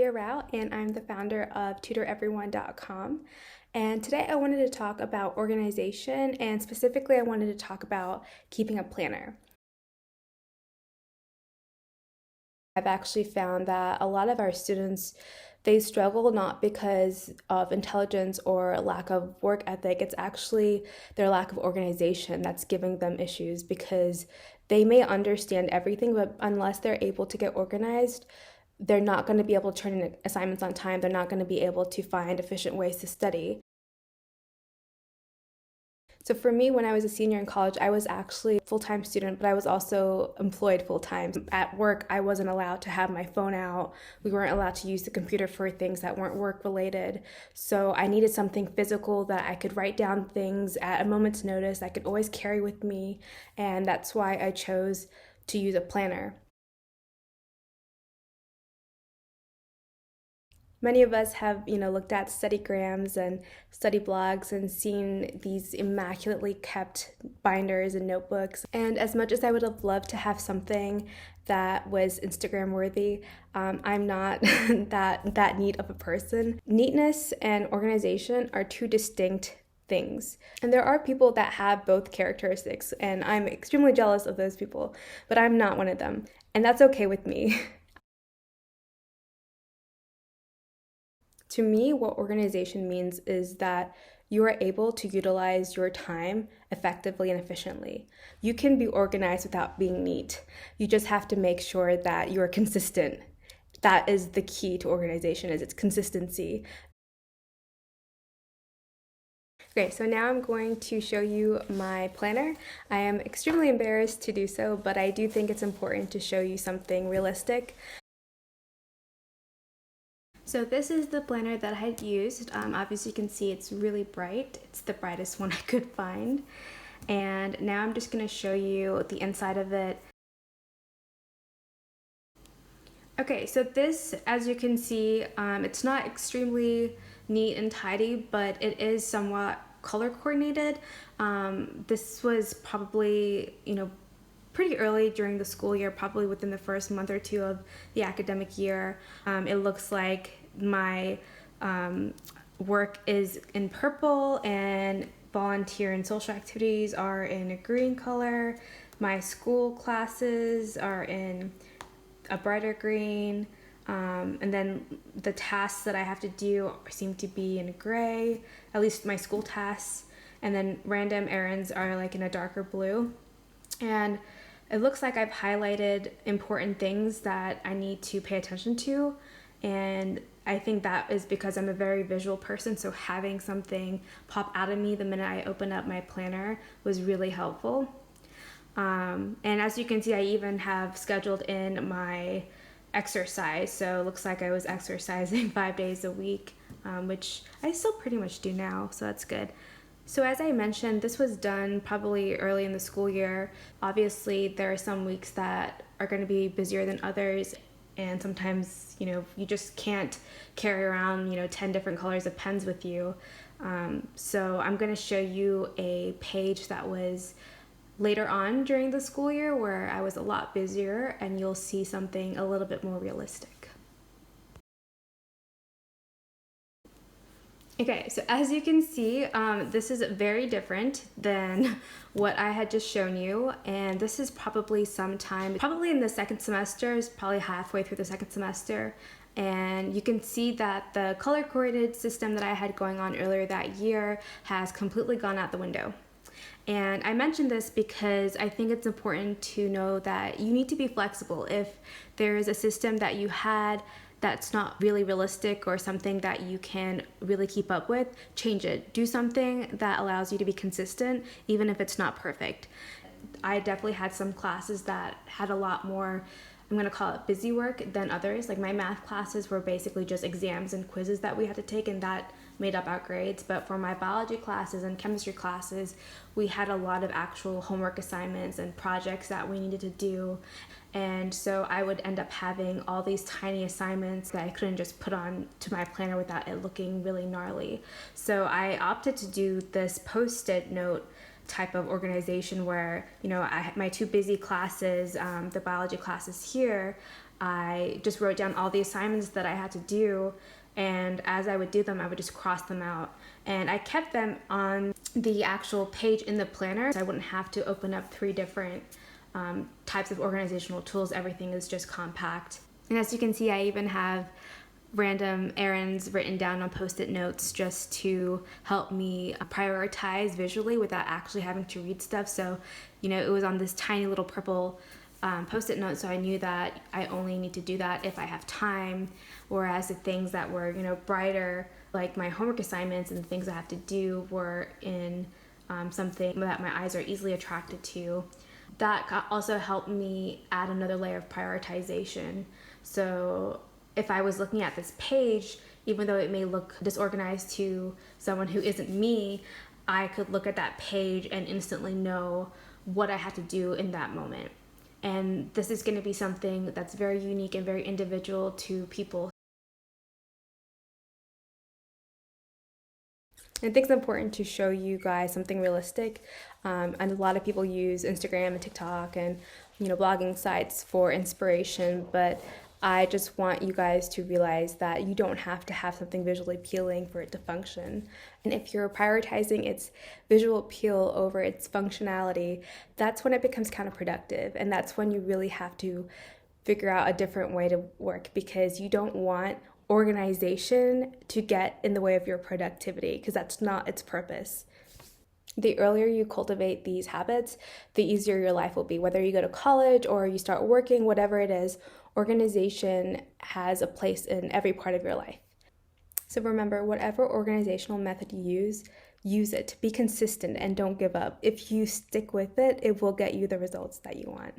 Julia Rao, and I'm the founder of tutoreveryone.com. And today I wanted to talk about organization, and specifically I wanted to talk about keeping a planner. I've actually found that a lot of our students, they struggle not because of intelligence or lack of work ethic. It's actually their lack of organization that's giving them issues, because they may understand everything, but unless they're able to get organized, they're not going to be able to turn in assignments on time. They're not going to be able to find efficient ways to study. So for me, when I was a senior in college, I was actually a full-time student, but I was also employed full-time. At work, I wasn't allowed to have my phone out. We weren't allowed to use the computer for things that weren't work-related. So I needed something physical that I could write down things at a moment's notice, I could always carry with me, and that's why I chose to use a planner. Many of us have, looked at studygrams and study blogs and seen these immaculately kept binders and notebooks. And as much as I would have loved to have something that was Instagram worthy, I'm not that neat of a person. Neatness and organization are two distinct things. And there are people that have both characteristics, and I'm extremely jealous of those people, but I'm not one of them. And that's okay with me. To me, what organization means is that you are able to utilize your time effectively and efficiently. You can be organized without being neat. You just have to make sure that you're consistent. That is the key to organization, is its consistency. Okay, so now I'm going to show you my planner. I am extremely embarrassed to do so, but I do think it's important to show you something realistic. So this is the planner that I had used. Obviously you can see it's really bright. It's the brightest one I could find. And now I'm just going to show you the inside of it. Okay, so this, as you can see, it's not extremely neat and tidy, but it is somewhat color coordinated. This was probably, pretty early during the school year, probably within the first month or two of the academic year. It looks like my work is in purple, and volunteer and social activities are in a green color. My school classes are in a brighter green, and then the tasks that I have to do seem to be in gray, at least my school tasks, and then random errands are like in a darker blue. And it looks like I've highlighted important things that I need to pay attention to, and I think that is because I'm a very visual person, so having something pop out of me the minute I open up my planner was really helpful. And as you can see, I even have scheduled in my exercise, so it looks like I was exercising 5 days a week, which I still pretty much do now, so that's good. So as I mentioned, this was done probably early in the school year. Obviously, there are some weeks that are going to be busier than others, and sometimes, you just can't carry around, 10 different colors of pens with you. So I'm going to show you a page that was later on during the school year where I was a lot busier, and you'll see something a little bit more realistic. Okay, so as you can see, this is very different than what I had just shown you, and this is probably probably in the second semester, is probably halfway through the second semester, and you can see that the color-coordinated system that I had going on earlier that year has completely gone out the window. And I mentioned this because I think it's important to know that you need to be flexible. If there is a system that you had that's not really realistic or something that you can really keep up with, change it. Do something that allows you to be consistent, even if it's not perfect. I definitely had some classes that had a lot more, I'm gonna call it busy work, than others. Like my math classes were basically just exams and quizzes that we had to take, and that made up our grades. But for my biology classes and chemistry classes, we had a lot of actual homework assignments and projects that we needed to do. And so I would end up having all these tiny assignments that I couldn't just put on to my planner without it looking really gnarly. So I opted to do this post-it note type of organization where, I had my two busy classes, the biology classes here, I just wrote down all the assignments that I had to do, and as I would do them, I would just cross them out. And I kept them on the actual page in the planner, so I wouldn't have to open up 3 different types of organizational tools. Everything is just compact. And as you can see, I even have random errands written down on post-it notes just to help me prioritize visually without actually having to read stuff. So, it was on this tiny little purple post-it note, so I knew that I only need to do that if I have time, whereas the things that were, brighter, like my homework assignments and the things I have to do, were in something that my eyes are easily attracted to. That also helped me add another layer of prioritization. So if I was looking at this page, even though it may look disorganized to someone who isn't me, I could look at that page and instantly know what I had to do in that moment. And this is going to be something that's very unique and very individual to people. I think it's important to show you guys something realistic. And a lot of people use Instagram and TikTok and blogging sites for inspiration, but I just want you guys to realize that you don't have to have something visually appealing for it to function. And if you're prioritizing its visual appeal over its functionality, that's when it becomes counterproductive. And that's when you really have to figure out a different way to work, because you don't want organization to get in the way of your productivity, because that's not its purpose. The earlier you cultivate these habits, the easier your life will be. Whether you go to college or you start working, whatever it is, organization has a place in every part of your life. So remember, whatever organizational method you use it. Be consistent and don't give up. If you stick with it, it will get you the results that you want.